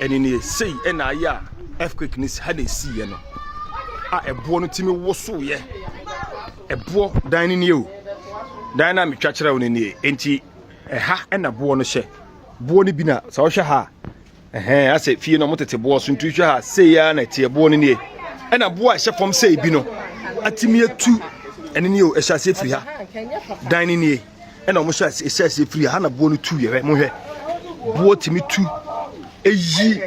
eni ne sei na ya earthquake ni ha na si ye no a ebo no timi woso ye ebo dan ni o dan na metwa kire woni ni enti ha na bo no hye bo no bi na sa wo hwe ha ase fie no motete bo so ntu hwe ha sei ya na tie bo no ni na bo a hye fom sei bi no atimi atu eni ni o ehya se firi ha dan ni na mo hye ehya se firi ha na bo no tu ye mo hwe bo timi tu eyi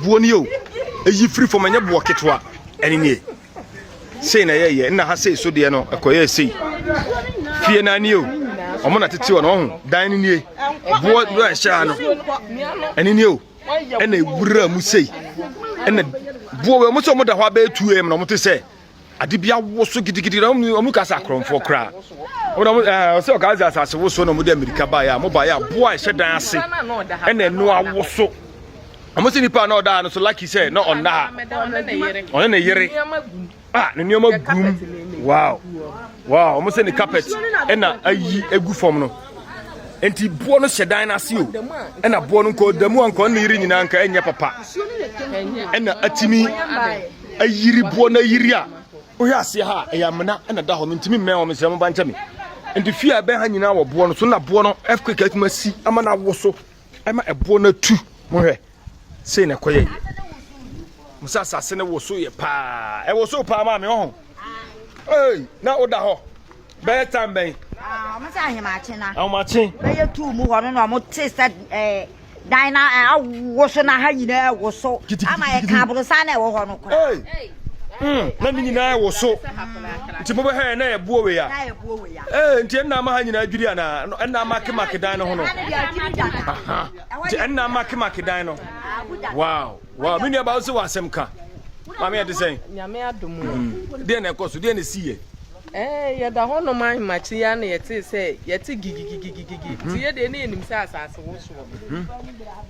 bo ni o eyi free from anya bo ketwa eni ni sei na ye na ha sei so de no ekoye sei fie na ni o omo na tete o no dan ni bo do sha no eni ni o ena ewura mu sei ena bo we mo so mo da ho ba 2am no mo te se ade bia wo so gidigidi na mo ka sa kromfo kra o se o ka za asase wo so no mo de America ba ya mo ba ya bo a hye dan ase ena enu awo so amo se nipa na o da no so like he said no on na on na yere ne nioma gum wow amo se ni carpet ena ayi egu fom no enti bo no hye dan na ase o ena bo no ko damu anko na yiri nyina anka enya papa ena atimi ayiri bo na yiri a o ya ase ha ya mena ena da ho ntimi mmɛ o me se mo ba nchame enti fia ben ha nyina wo bo no so na bo no earthquake atuma si ama na wo so ama ebo na tu mo hwɛ sei na koye musa sase ne wo so ye pa wo so pa ma me ho na oda ho be time ben mo sa ahima che na ma che be ye tu mu ho no mo te sa dan na wo so na ha nyina wo so ama ye ka buru sa na wo ho no ko na ni nyina wo so nti mo be ha na ye buo we ya nti na ma ha nyina adwiri ana na ma ke dan no ho no nti na ma ke dan no wow me nua ba so wasem ka ma me de sen nyame adomu de na ekoso de na siye ye da ho no man machi ya na yete se yete gigigigigigi ti ye de na enim se asase wo so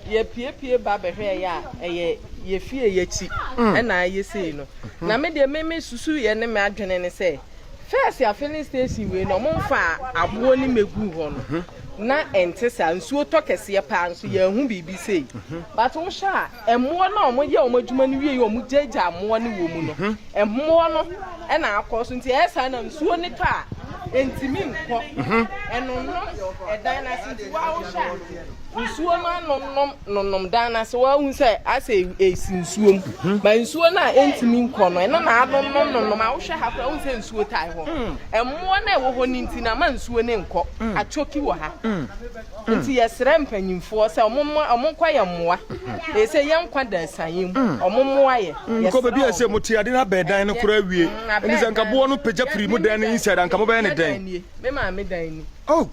ye pie ba behwe ya ye fie ye chi na ye sei no na me de me susu ye ne me adwene ne se first ya filling station we no mo mfa abo ni megu ho no na entesa nsuo tokese ye pa nso ye hu bibi sei but wo sha emo na omo ye omo adwuma ni wie ye omo jeja amo ni wo mu no emo no e na akoso nti esa na nsuo ni ta entimi nko eno no e dan na sinti wa wo sha nsuo no nom dan na se wa hu se ase esi nsuo mu ba nsuo na entimi nko no e na nom a wo hwe ha kwa hu se nsuo tai ho emo na e wo ho ni nti na ma nsuo ne nko achoki wo ha nti yesere mpanyimfo se omo kwa ye moa e se ye nkwa da sanyem omo moa ye ko be bia se muti ade na be dan no kura wie ni se nka bo no peja firi mu dan ni inside nka mo be ne dan me ma me dan ni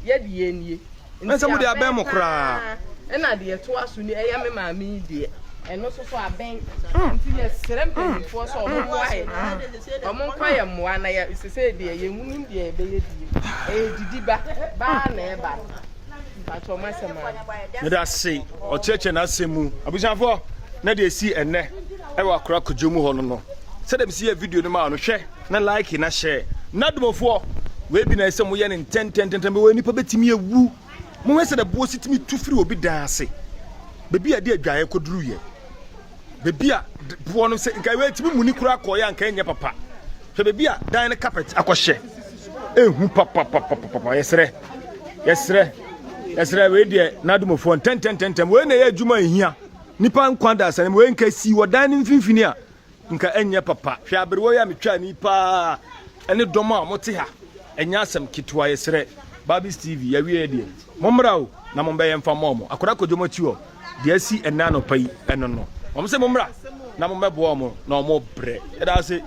ye de ye nie nse mu de aben mo kura e na de to aso ni e ya me ma me de eno so so aben nti yesere mpanyimfo so omo moa ye omo kwa ye moa na ye se de ye hunim de be ye di didi ba na e ba Neda say o cheche na asemu abusanfo na de si enne e wa Akrakwadwo mu ho no se dem si video no ma no hwe na like na share na domofo we bi na esem ye ne ten be we nipa betimi ewu mo we se de bo sitimi tu firi obi dan ase bebi ade adwaye koduru ye bebi a bo no se nkai we timi muni kura ko ya nkai nye papa hwe bebi a dan ne carpet akohye ehu papa yesre we de na domofo ten we na ye adwuma ehia nipa nkwanda asane we nka si wodan ne mfimfini a nka enye papa hwe aberewo ya metwa nipa ene dom a mote ha enya asem kitwa yesre Babis TV ya wie de momra o na mombe ye mfa momo Akrakwadwo machiwo de asi enna no pai eno no momse momra na mombe bo mo na omo bre e da se